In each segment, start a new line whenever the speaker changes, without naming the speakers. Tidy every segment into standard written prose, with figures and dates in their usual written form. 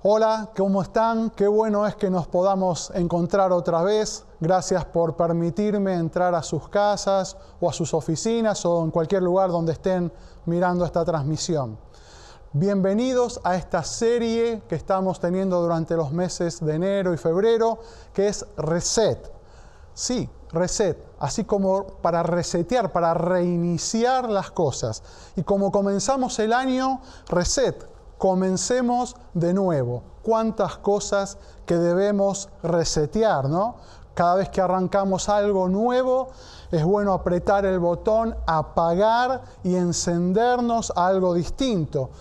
Hola, ¿cómo están? Qué bueno es que nos podamos encontrar otra vez. Gracias por permitirme entrar a sus casas o a sus oficinas o en cualquier lugar donde estén mirando esta transmisión. Bienvenidos a esta serie que estamos teniendo durante los meses de enero y febrero, que es Reset. Sí, Reset, así como para resetear, para reiniciar las cosas. Y como comenzamos el año, Reset. Comencemos de nuevo. Cuántas cosas que debemos resetear, ¿no? Cada vez que arrancamos algo nuevo, es bueno apretar el botón, apagar y encendernos a algo distinto.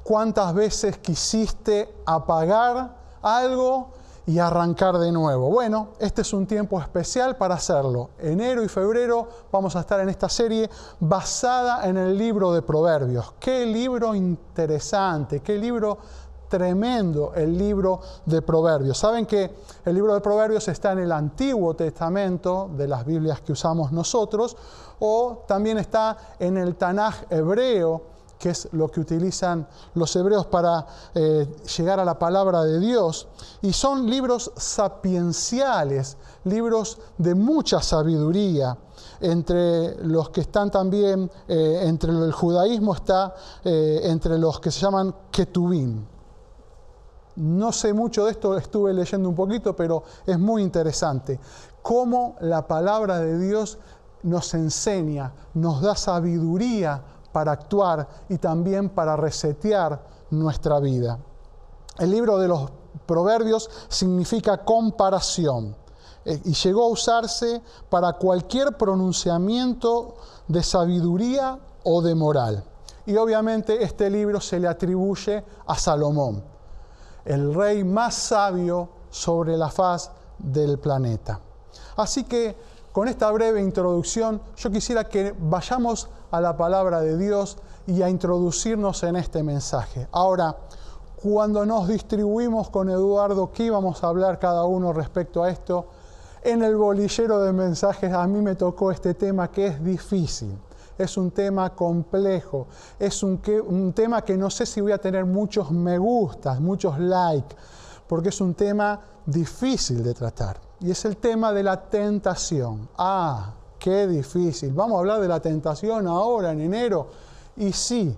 ¿Cuántas veces quisiste apagar algo y arrancar de nuevo? Bueno, este es un tiempo especial para hacerlo. Enero y febrero vamos a estar en esta serie basada en el libro de Proverbios. ¡Qué libro interesante! ¡Qué libro tremendo el libro de Proverbios! Saben que el libro de Proverbios está en el Antiguo Testamento de las Biblias que usamos nosotros, o también está en el Tanaj hebreo, que es lo que utilizan los hebreos para llegar a la palabra de Dios. Y son libros sapienciales, libros de mucha sabiduría. Entre los que están también, entre el judaísmo está entre los que se llaman Ketuvim. No sé mucho de esto, estuve leyendo un poquito, pero es muy interesante. Cómo la palabra de Dios nos enseña, nos da sabiduría para actuar y también para resetear nuestra vida. El libro de los Proverbios significa comparación y llegó a usarse para cualquier pronunciamiento de sabiduría o de moral. Y obviamente este libro se le atribuye a Salomón, el rey más sabio sobre la faz del planeta. Así que con esta breve introducción, yo quisiera que vayamos a la palabra de Dios y a introducirnos en este mensaje. Ahora, cuando nos distribuimos con Eduardo qué íbamos a hablar cada uno respecto a esto, en el bolillero de mensajes a mí me tocó este tema que es difícil. Es un tema complejo, es un tema que no sé si voy a tener muchos me gustas, muchos likes, porque es un tema difícil de tratar. Y es el tema de la tentación. ¡Ah, qué difícil! ¿Vamos a hablar de la tentación ahora, en enero? Y sí,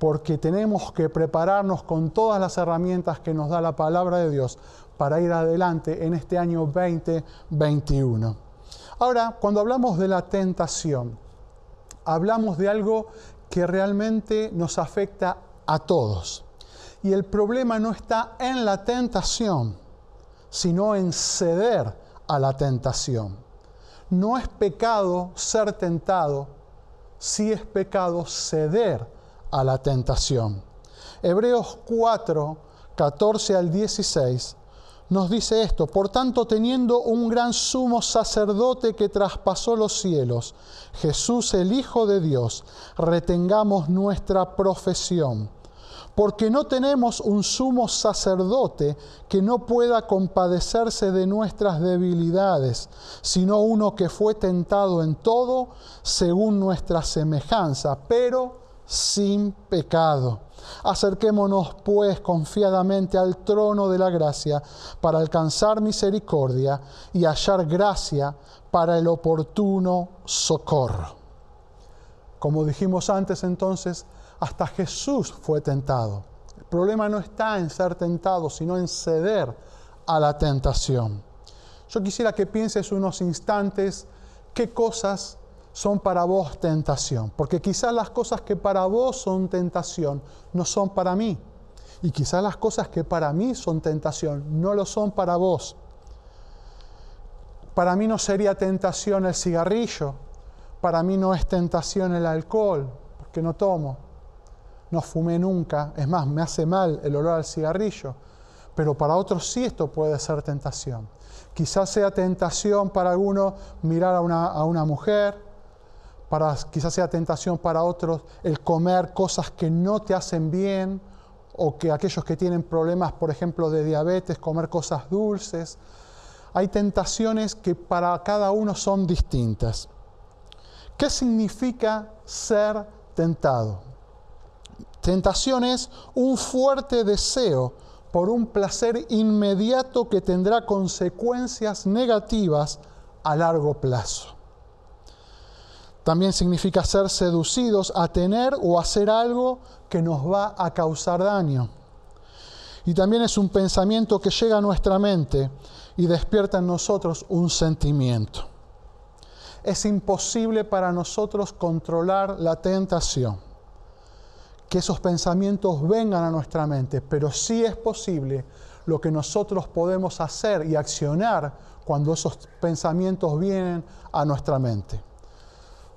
porque tenemos que prepararnos con todas las herramientas que nos da la palabra de Dios para ir adelante en este año 2021. Ahora, cuando hablamos de la tentación, hablamos de algo que realmente nos afecta a todos. Y el problema no está en la tentación, sino en ceder a la tentación. No es pecado ser tentado, sí es pecado ceder a la tentación. Hebreos 4, 14 al 16 nos dice esto: por tanto, teniendo un gran sumo sacerdote que traspasó los cielos, Jesús el Hijo de Dios, retengamos nuestra profesión. Porque no tenemos un sumo sacerdote que no pueda compadecerse de nuestras debilidades, sino uno que fue tentado en todo según nuestra semejanza, pero sin pecado. Acerquémonos pues confiadamente al trono de la gracia para alcanzar misericordia y hallar gracia para el oportuno socorro. Como dijimos antes, entonces, hasta Jesús fue tentado. El problema no está en ser tentado, sino en ceder a la tentación. Yo quisiera que pienses unos instantes qué cosas son para vos tentación. Porque quizás las cosas que para vos son tentación no son para mí. Y quizás las cosas que para mí son tentación no lo son para vos. Para mí no sería tentación el cigarrillo. Para mí no es tentación el alcohol, porque no tomo. No fumé nunca, es más, me hace mal el olor al cigarrillo, pero para otros sí esto puede ser tentación. Quizás sea tentación para algunos mirar a una mujer, quizás sea tentación para otros el comer cosas que no te hacen bien, o que aquellos que tienen problemas, por ejemplo, de diabetes, comer cosas dulces. Hay tentaciones que para cada uno son distintas. ¿Qué significa ser tentado? Tentación es un fuerte deseo por un placer inmediato que tendrá consecuencias negativas a largo plazo. También significa ser seducidos a tener o hacer algo que nos va a causar daño. Y también es un pensamiento que llega a nuestra mente y despierta en nosotros un sentimiento. Es imposible para nosotros controlar la tentación, que esos pensamientos vengan a nuestra mente, pero sí es posible lo que nosotros podemos hacer y accionar cuando esos pensamientos vienen a nuestra mente.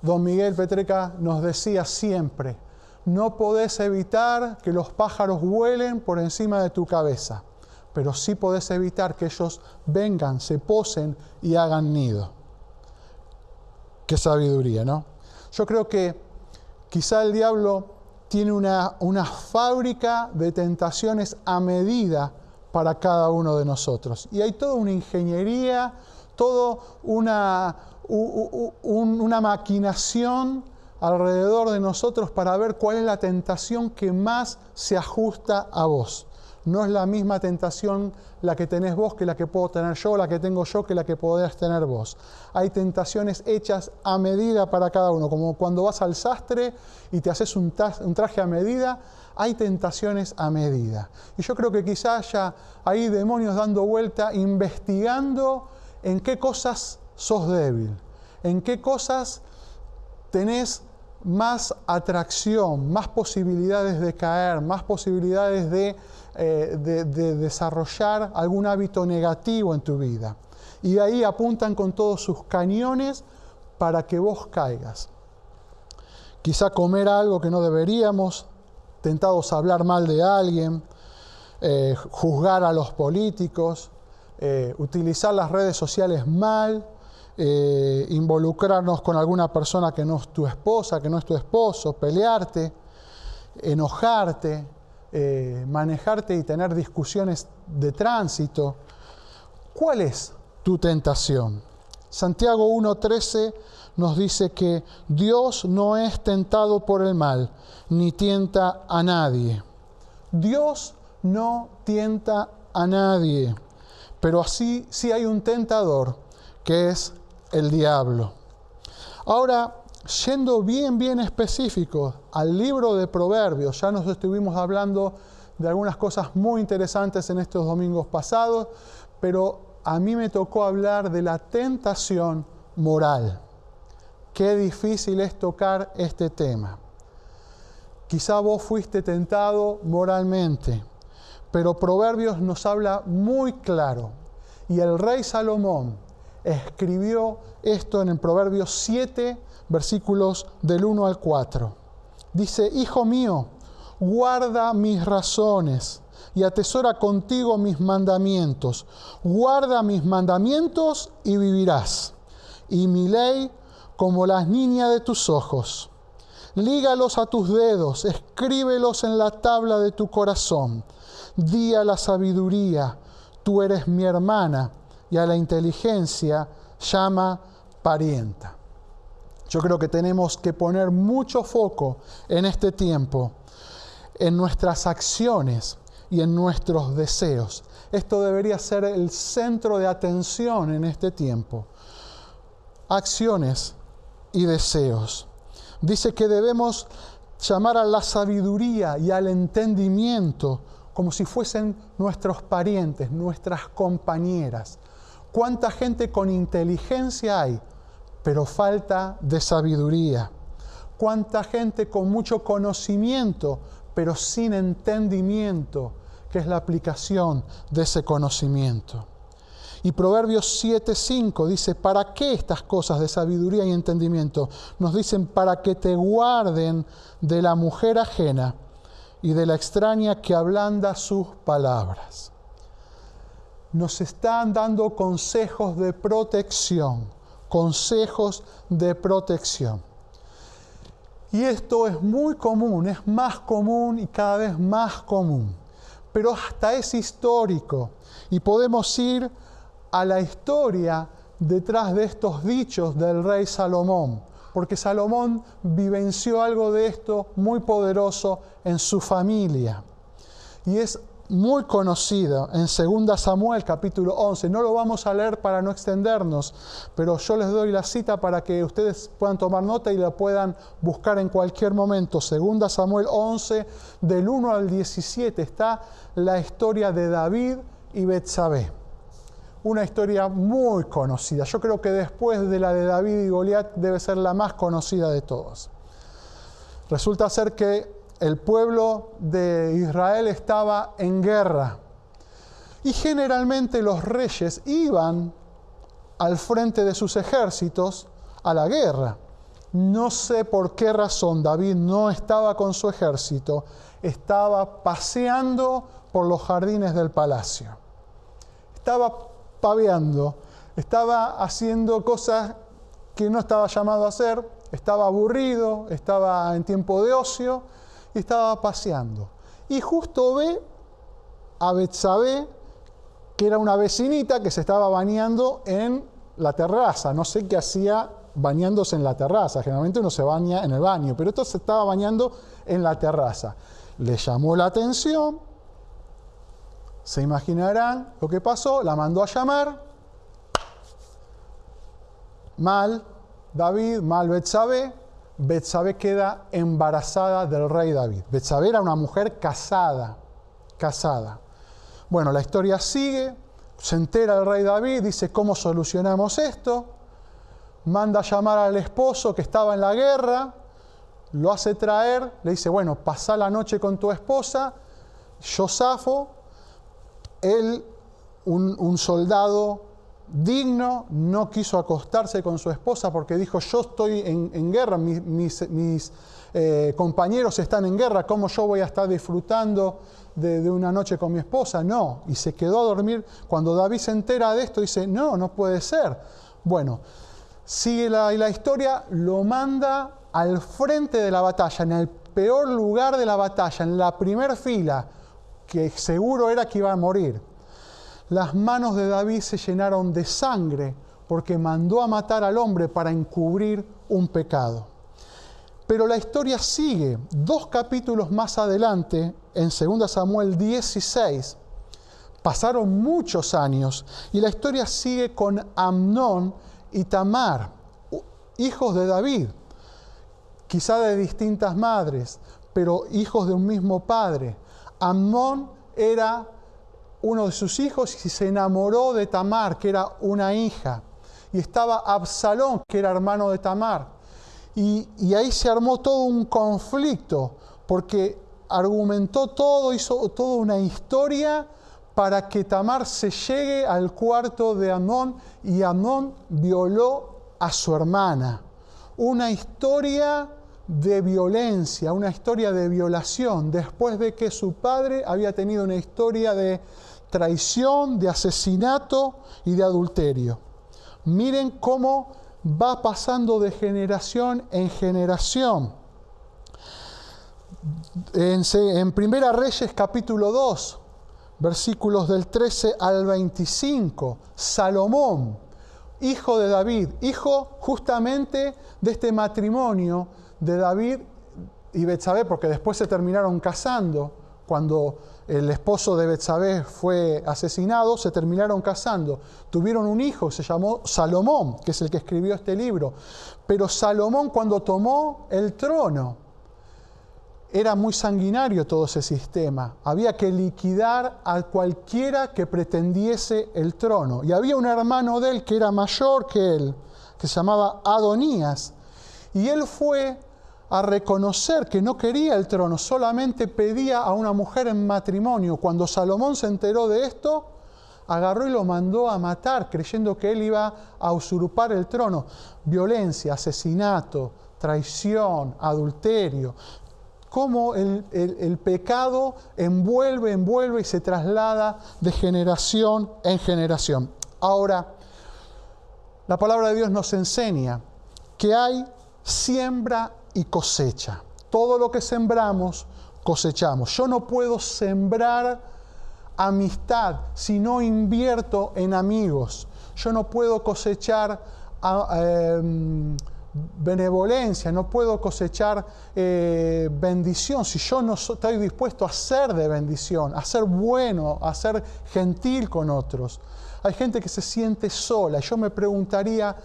Don Miguel Petreca nos decía siempre: no podés evitar que los pájaros vuelen por encima de tu cabeza, pero sí podés evitar que ellos vengan, se posen y hagan nido. Qué sabiduría, ¿no? Yo creo que quizá el diablo tiene una fábrica de tentaciones a medida para cada uno de nosotros. Y hay toda una ingeniería, toda una maquinación alrededor de nosotros para ver cuál es la tentación que más se ajusta a vos. No es la misma tentación la que tenés vos que la que puedo tener yo, la que tengo yo que la que podés tener vos. Hay tentaciones hechas a medida para cada uno, como cuando vas al sastre y te haces un traje a medida, hay tentaciones a medida. Y yo creo que quizá haya ahí demonios dando vuelta, investigando en qué cosas sos débil, en qué cosas tenés más atracción, más posibilidades de caer, más posibilidades de desarrollar algún hábito negativo en tu vida. Y ahí apuntan con todos sus cañones para que vos caigas. Quizá comer algo que no deberíamos, tentados a hablar mal de alguien, juzgar a los políticos, utilizar las redes sociales mal, involucrarnos con alguna persona que no es tu esposa, que no es tu esposo, pelearte, enojarte, manejarte y tener discusiones de tránsito. ¿Cuál es tu tentación? Santiago 1:13 nos dice que Dios no es tentado por el mal, ni tienta a nadie. Dios no tienta a nadie, pero así sí hay un tentador, que es el diablo. Ahora, yendo bien específicos al libro de Proverbios, ya nos estuvimos hablando de algunas cosas muy interesantes en estos domingos pasados, pero a mí me tocó hablar de la tentación moral. Qué difícil es tocar este tema. Quizá vos fuiste tentado moralmente, pero Proverbios nos habla muy claro. Y el rey Salomón escribió esto en el Proverbios 7, versículos del 1 al 4. Dice: Hijo mío, guarda mis razones y atesora contigo mis mandamientos. Guarda mis mandamientos y vivirás. Y mi ley como las niñas de tus ojos. Lígalos a tus dedos, escríbelos en la tabla de tu corazón. Di a la sabiduría: tú eres mi hermana, y a la inteligencia llama parienta. Yo creo que tenemos que poner mucho foco en este tiempo, en nuestras acciones y en nuestros deseos. Esto debería ser el centro de atención en este tiempo. Acciones y deseos. Dice que debemos llamar a la sabiduría y al entendimiento como si fuesen nuestros parientes, nuestras compañeras. ¿Cuánta gente con inteligencia hay, pero falta de sabiduría? ¿Cuánta gente con mucho conocimiento, pero sin entendimiento, que es la aplicación de ese conocimiento? Y Proverbios 7:5 dice: ¿para qué estas cosas de sabiduría y entendimiento? Nos dicen: para que te guarden de la mujer ajena y de la extraña que ablanda sus palabras. Nos están dando consejos de protección, consejos de protección. Y esto es muy común, es más común y cada vez más común. Pero hasta es histórico y podemos ir a la historia detrás de estos dichos del rey Salomón, porque Salomón vivenció algo de esto muy poderoso en su familia. Y es muy conocido en 2 Samuel capítulo 11. No lo vamos a leer para no extendernos, pero yo les doy la cita para que ustedes puedan tomar nota y la puedan buscar en cualquier momento. 2 Samuel 11, del 1 al 17, está la historia de David y Betsabé. Una historia muy conocida. Yo creo que después de la de David y Goliat debe ser la más conocida de todas. Resulta ser que el pueblo de Israel estaba en guerra y generalmente los reyes iban al frente de sus ejércitos a la guerra. No sé por qué razón David no estaba con su ejército, estaba paseando por los jardines del palacio. Estaba paveando, estaba haciendo cosas que no estaba llamado a hacer, estaba aburrido, estaba en tiempo de ocio y estaba paseando. Y justo ve a Betsabé, que era una vecinita que se estaba bañando en la terraza. No sé qué hacía bañándose en la terraza. Generalmente uno se baña en el baño, pero esto se estaba bañando en la terraza. Le llamó la atención. Se imaginarán lo que pasó. La mandó a llamar. Mal David, mal Betsabé. Betsabé queda embarazada del rey David. Betsabé era una mujer casada. Bueno, la historia sigue, se entera el rey David, dice, ¿cómo solucionamos esto? Manda a llamar al esposo que estaba en la guerra, lo hace traer, le dice, bueno, pasá la noche con tu esposa. Yo zafo, él, un soldado digno, no quiso acostarse con su esposa porque dijo, yo estoy en guerra, mis compañeros están en guerra, ¿cómo yo voy a estar disfrutando de una noche con mi esposa? No, y se quedó a dormir. Cuando David se entera de esto, dice, no puede ser. Bueno, sigue la historia, lo manda al frente de la batalla, en el peor lugar de la batalla, en la primera fila, que seguro era que iba a morir. Las manos de David se llenaron de sangre porque mandó a matar al hombre para encubrir un pecado. Pero la historia sigue. 2 capítulos más adelante, en 2 Samuel 16, pasaron muchos años y la historia sigue con Amnón y Tamar, hijos de David, quizá de distintas madres, pero hijos de un mismo padre. Amnón era uno de sus hijos y se enamoró de Tamar, que era una hija. Y estaba Absalón, que era hermano de Tamar. Y ahí se armó todo un conflicto, porque argumentó todo, hizo toda una historia para que Tamar se llegue al cuarto de Amnón y Amnón violó a su hermana. Una historia de violencia, una historia de violación, después de que su padre había tenido una historia de traición, de asesinato y de adulterio. Miren cómo va pasando de generación en generación. En Primera Reyes capítulo 2, versículos del 13 al 25, Salomón, hijo de David, hijo justamente de este matrimonio de David y Betsabé, porque después se terminaron casando. Cuando el esposo de Betsabé fue asesinado, se terminaron casando. Tuvieron un hijo, se llamó Salomón, que es el que escribió este libro. Pero Salomón, cuando tomó el trono, era muy sanguinario todo ese sistema. Había que liquidar a cualquiera que pretendiese el trono. Y había un hermano de él que era mayor que él, que se llamaba Adonías. Y él fue a reconocer que no quería el trono, solamente pedía a una mujer en matrimonio. Cuando Salomón se enteró de esto, agarró y lo mandó a matar, creyendo que él iba a usurpar el trono. Violencia, asesinato, traición, adulterio. Cómo el pecado envuelve y se traslada de generación en generación. Ahora, la palabra de Dios nos enseña que hay siembra y cosecha. Todo lo que sembramos, cosechamos. Yo no puedo sembrar amistad si no invierto en amigos. Yo no puedo cosechar benevolencia, no puedo cosechar bendición si yo no estoy dispuesto a ser de bendición, a ser bueno, a ser gentil con otros. Hay gente que se siente sola. Yo me preguntaría,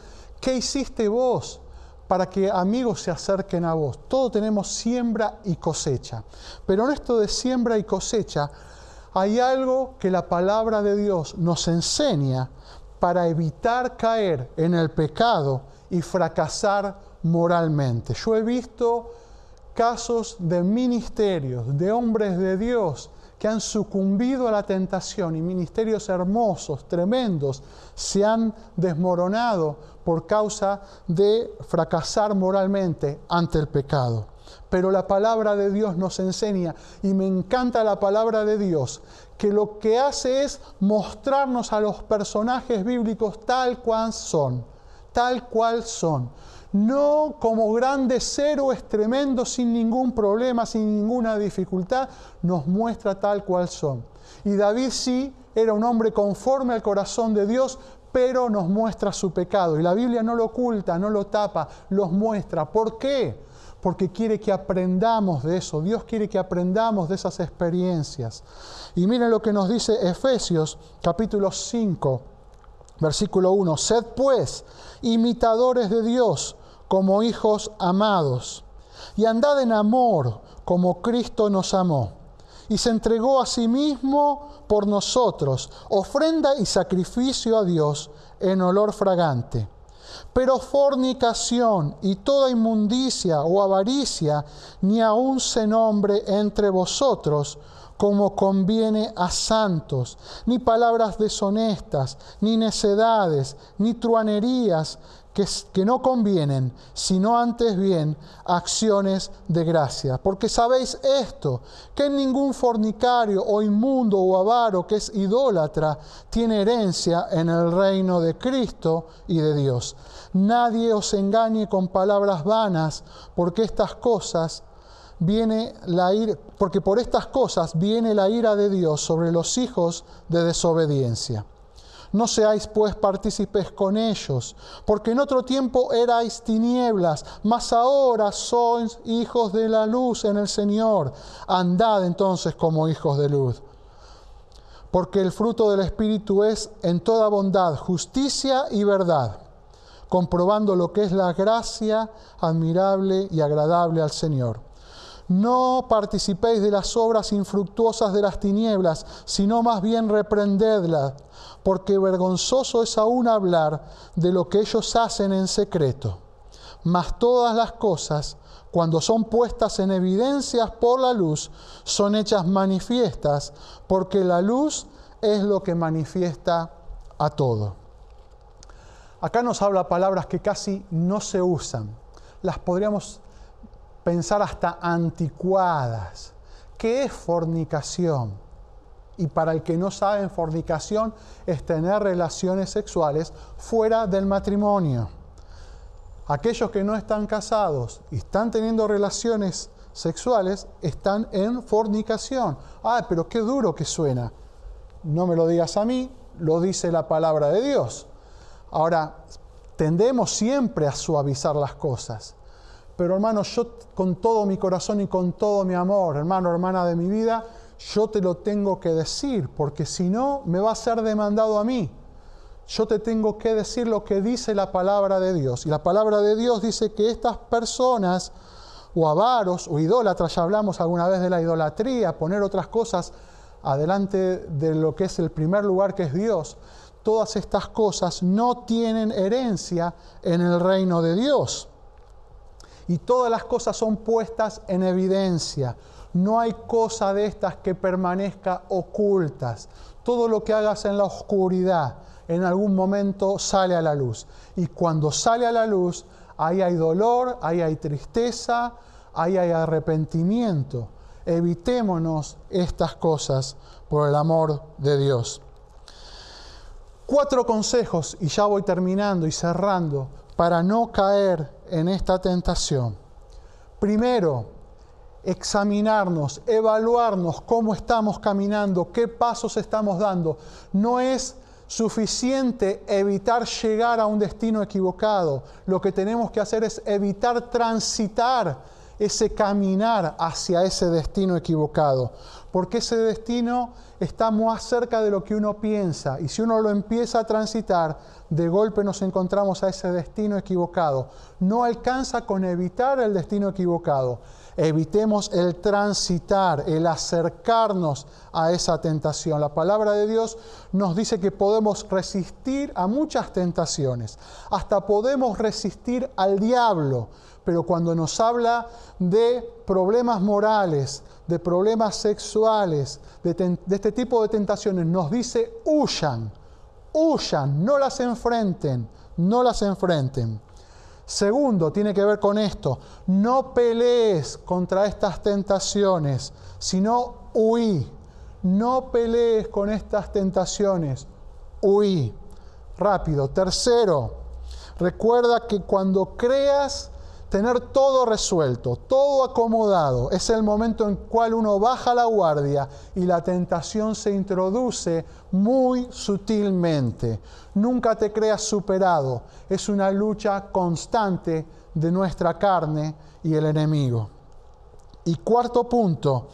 ¿qué hiciste vos para que amigos se acerquen a vos? Todos tenemos siembra y cosecha. Pero en esto de siembra y cosecha, hay algo que la palabra de Dios nos enseña para evitar caer en el pecado y fracasar moralmente. Yo he visto casos de ministerios, de hombres de Dios que han sucumbido a la tentación, y ministerios hermosos, tremendos, se han desmoronado por causa de fracasar moralmente ante el pecado. Pero la palabra de Dios nos enseña, y me encanta la palabra de Dios, que lo que hace es mostrarnos a los personajes bíblicos tal cual son. No como grandes héroes tremendos sin ningún problema, sin ninguna dificultad, nos muestra tal cual son. Y David sí era un hombre conforme al corazón de Dios, pero nos muestra su pecado. Y la Biblia no lo oculta, no lo tapa, los muestra. ¿Por qué? Porque quiere que aprendamos de eso. Dios quiere que aprendamos de esas experiencias. Y miren lo que nos dice Efesios capítulo 5, versículo 1. Sed pues imitadores de Dios como hijos amados, y andad en amor como Cristo nos amó, y se entregó a sí mismo por nosotros, ofrenda y sacrificio a Dios en olor fragante. Pero fornicación y toda inmundicia o avaricia ni aun se nombre entre vosotros, como conviene a santos, ni palabras deshonestas, ni necedades, ni truanerías que no convienen, sino antes bien acciones de gracia. Porque sabéis esto, que ningún fornicario o inmundo o avaro que es idólatra tiene herencia en el reino de Cristo y de Dios. Nadie os engañe con palabras vanas, porque por estas cosas viene la ira de Dios sobre los hijos de desobediencia. No seáis pues partícipes con ellos, porque en otro tiempo erais tinieblas, mas ahora sois hijos de la luz en el Señor. Andad entonces como hijos de luz. Porque el fruto del Espíritu es en toda bondad, justicia y verdad, comprobando lo que es la gracia admirable y agradable al Señor. No participéis de las obras infructuosas de las tinieblas, sino más bien reprendedlas, porque vergonzoso es aún hablar de lo que ellos hacen en secreto. Mas todas las cosas, cuando son puestas en evidencia por la luz, son hechas manifiestas, porque la luz es lo que manifiesta a todo. Acá nos habla palabras que casi no se usan. Las podríamos pensar hasta anticuadas. ¿Qué es fornicación? Y para el que no sabe, fornicación es tener relaciones sexuales fuera del matrimonio. Aquellos que no están casados y están teniendo relaciones sexuales están en fornicación. Pero qué duro que suena. No me lo digas a mí, lo dice la palabra de Dios. Ahora, tendemos siempre a suavizar las cosas. Pero hermano, yo con todo mi corazón y con todo mi amor, hermano, hermana de mi vida, yo te lo tengo que decir, porque si no, me va a ser demandado a mí. Yo te tengo que decir lo que dice la palabra de Dios. Y la palabra de Dios dice que estas personas, o avaros, o idólatras, ya hablamos alguna vez de la idolatría, poner otras cosas adelante de lo que es el primer lugar, que es Dios. Todas estas cosas no tienen herencia en el reino de Dios. Y todas las cosas son puestas en evidencia. No hay cosa de estas que permanezca ocultas. Todo lo que hagas en la oscuridad, en algún momento sale a la luz. Y cuando sale a la luz, ahí hay dolor, ahí hay tristeza, ahí hay arrepentimiento. Evitémonos estas cosas por el amor de Dios. 4 consejos, y ya voy terminando y cerrando, para no caer en esta tentación. Primero, examinarnos, evaluarnos cómo estamos caminando, qué pasos estamos dando. No es suficiente evitar llegar a un destino equivocado. Lo que tenemos que hacer es evitar transitar ese caminar hacia ese destino equivocado. Porque ese destino está más cerca de lo que uno piensa. Y si uno lo empieza a transitar, de golpe nos encontramos a ese destino equivocado. No alcanza con evitar el destino equivocado. Evitemos el transitar, el acercarnos a esa tentación. La palabra de Dios nos dice que podemos resistir a muchas tentaciones. Hasta podemos resistir al diablo. Pero cuando nos habla de problemas morales, de problemas sexuales, de este tipo de tentaciones, nos dice huyan, no las enfrenten, no las enfrenten. Segundo, tiene que ver con esto, no pelees contra estas tentaciones, sino huí. No pelees con estas tentaciones, huí. Rápido. Tercero, recuerda que cuando creas tener todo resuelto, todo acomodado, es el momento en el cual uno baja la guardia y la tentación se introduce muy sutilmente. Nunca te creas superado. Es una lucha constante de nuestra carne y el enemigo. Y cuarto punto,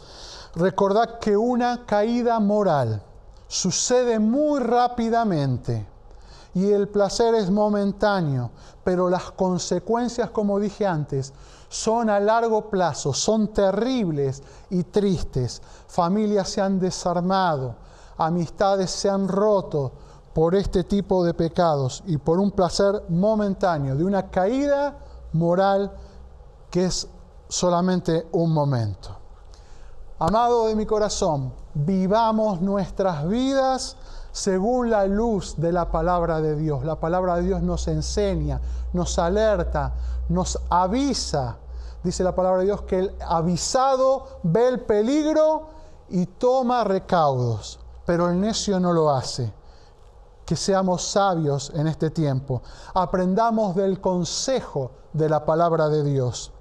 recordad que una caída moral sucede muy rápidamente. Y el placer es momentáneo, pero las consecuencias, como dije antes, son a largo plazo, son terribles y tristes. Familias se han desarmado, amistades se han roto por este tipo de pecados y por un placer momentáneo, de una caída moral que es solamente un momento. Amado de mi corazón, vivamos nuestras vidas según la luz de la palabra de Dios. La palabra de Dios nos enseña, nos alerta, nos avisa. Dice la palabra de Dios que el avisado ve el peligro y toma recaudos, pero el necio no lo hace. Que seamos sabios en este tiempo. Aprendamos del consejo de la palabra de Dios.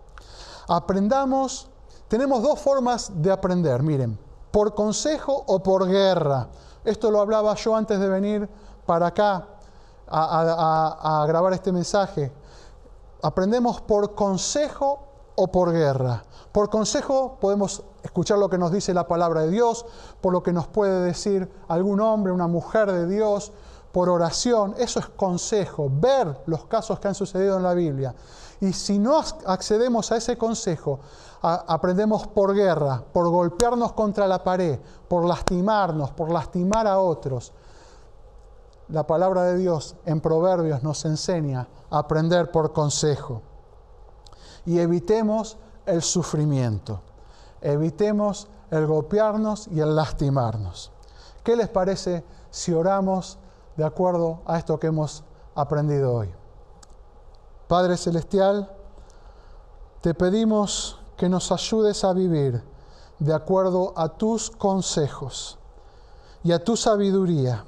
Aprendamos, tenemos dos formas de aprender, miren, por consejo o por guerra. Esto lo hablaba yo antes de venir para acá a grabar este mensaje. Aprendemos por consejo o por guerra. Por consejo podemos escuchar lo que nos dice la palabra de Dios, por lo que nos puede decir algún hombre, una mujer de Dios, por oración. Eso es consejo, ver los casos que han sucedido en la Biblia. Y si no accedemos a ese consejo, aprendemos por guerra, por golpearnos contra la pared, por lastimarnos, por lastimar a otros. La palabra de Dios en Proverbios nos enseña a aprender por consejo. Y evitemos el sufrimiento, evitemos el golpearnos y el lastimarnos. ¿Qué les parece si oramos de acuerdo a esto que hemos aprendido hoy? Padre Celestial, te pedimos que nos ayudes a vivir de acuerdo a tus consejos y a tu sabiduría.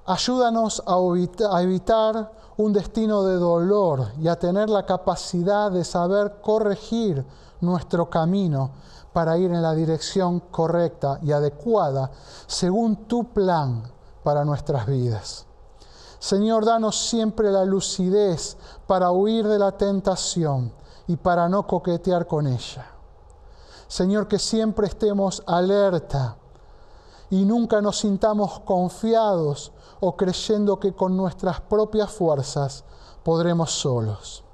Ayúdanos a evitar un destino de dolor y a tener la capacidad de saber corregir nuestro camino para ir en la dirección correcta y adecuada según tu plan para nuestras vidas. Señor, danos siempre la lucidez para huir de la tentación y para no coquetear con ella. Señor, que siempre estemos alerta y nunca nos sintamos confiados o creyendo que con nuestras propias fuerzas podremos solos.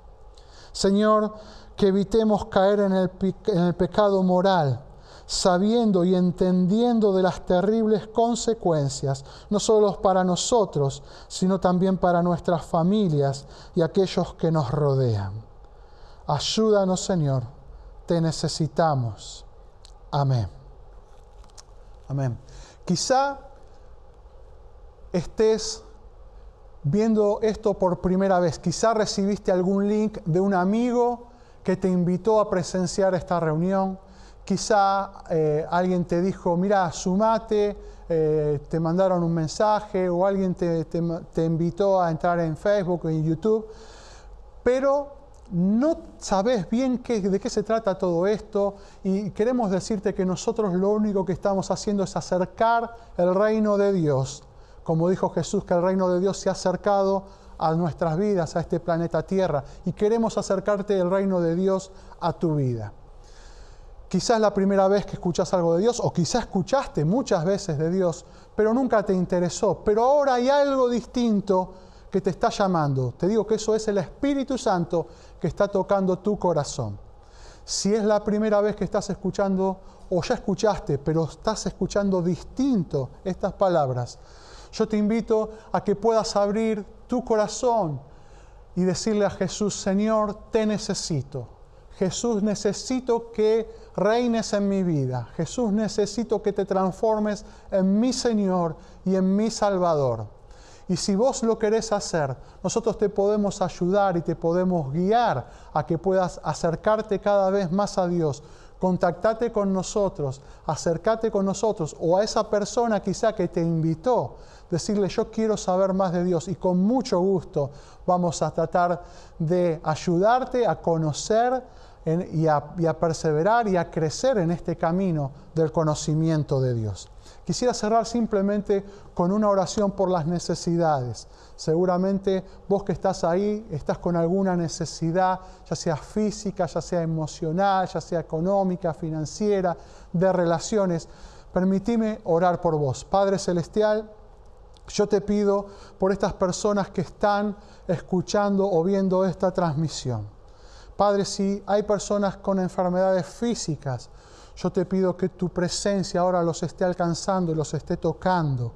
Señor, que evitemos caer en el pecado moral, sabiendo y entendiendo de las terribles consecuencias, no solo para nosotros, sino también para nuestras familias y aquellos que nos rodean. Ayúdanos, Señor, te necesitamos. Amén. Amén. Quizá estés viendo esto por primera vez. Quizá recibiste algún link de un amigo que te invitó a presenciar esta reunión. Quizá alguien te dijo, mira, sumate, te mandaron un mensaje, o alguien te invitó a entrar en Facebook o en YouTube, pero no sabes bien de qué se trata todo esto, y queremos decirte que nosotros lo único que estamos haciendo es acercar el reino de Dios como dijo Jesús, que el reino de Dios se ha acercado a nuestras vidas, a este planeta Tierra, y queremos acercarte el reino de Dios a tu vida. Quizás es la primera vez que escuchas algo de Dios, o quizás escuchaste muchas veces de Dios, pero nunca te interesó. Pero ahora hay algo distinto que te está llamando. Te digo que eso es el Espíritu Santo que está tocando tu corazón. Si es la primera vez que estás escuchando, o ya escuchaste, pero estás escuchando distinto estas palabras, yo te invito a que puedas abrir tu corazón y decirle a Jesús: Señor, te necesito. Jesús, necesito que reines en mi vida. Jesús, necesito que te transformes en mi Señor y en mi Salvador. Y si vos lo querés hacer, nosotros te podemos ayudar y te podemos guiar a que puedas acercarte cada vez más a Dios. Contactate con nosotros, acércate con nosotros, o a esa persona quizá que te invitó, decirle: yo quiero saber más de Dios, y con mucho gusto vamos a tratar de ayudarte a conocer y a perseverar y a crecer en este camino del conocimiento de Dios. Quisiera cerrar simplemente con una oración por las necesidades. Seguramente vos que estás ahí, estás con alguna necesidad, ya sea física, ya sea emocional, ya sea económica, financiera, de relaciones. Permitime orar por vos. Padre Celestial, yo te pido por estas personas que están escuchando o viendo esta transmisión. Padre, si hay personas con enfermedades físicas, yo te pido que tu presencia ahora los esté alcanzando y los esté tocando,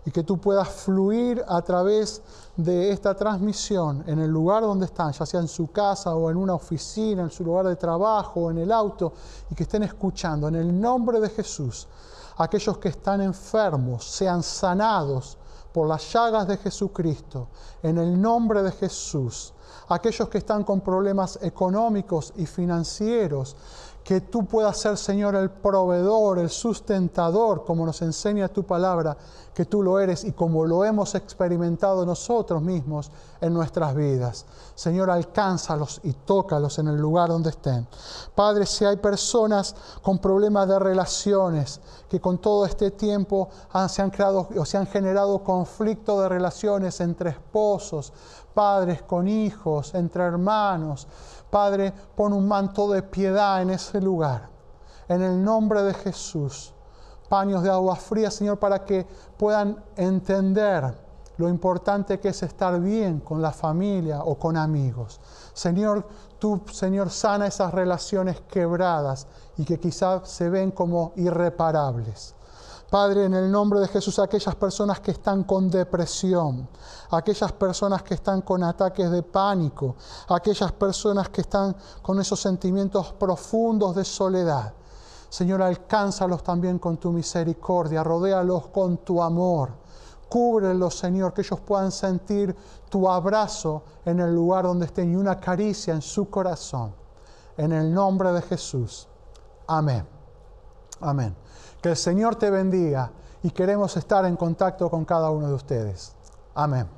y que tú puedas fluir a través de esta transmisión en el lugar donde están, ya sea en su casa o en una oficina, en su lugar de trabajo o en el auto, y que estén escuchando en el nombre de Jesús. Aquellos que están enfermos sean sanados por las llagas de Jesucristo, en el nombre de Jesús. Aquellos que están con problemas económicos y financieros, que tú puedas ser, Señor, el proveedor, el sustentador, como nos enseña tu palabra, que tú lo eres y como lo hemos experimentado nosotros mismos en nuestras vidas. Señor, alcánzalos y tócalos en el lugar donde estén. Padre, si hay personas con problemas de relaciones, que con todo este tiempo se han creado o se han generado conflictos de relaciones entre esposos, padres con hijos, entre hermanos, Padre, pon un manto de piedad en ese lugar. En el nombre de Jesús. Paños de agua fría, Señor, para que puedan entender lo importante que es estar bien con la familia o con amigos. Señor, tú, Señor, sana esas relaciones quebradas y que quizás se ven como irreparables. Padre, en el nombre de Jesús, aquellas personas que están con depresión, aquellas personas que están con ataques de pánico, aquellas personas que están con esos sentimientos profundos de soledad. Señor, alcánzalos también con tu misericordia, rodéalos con tu amor. Cúbrelos, Señor, que ellos puedan sentir tu abrazo en el lugar donde estén y una caricia en su corazón. En el nombre de Jesús. Amén. Amén. Que el Señor te bendiga y queremos estar en contacto con cada uno de ustedes. Amén.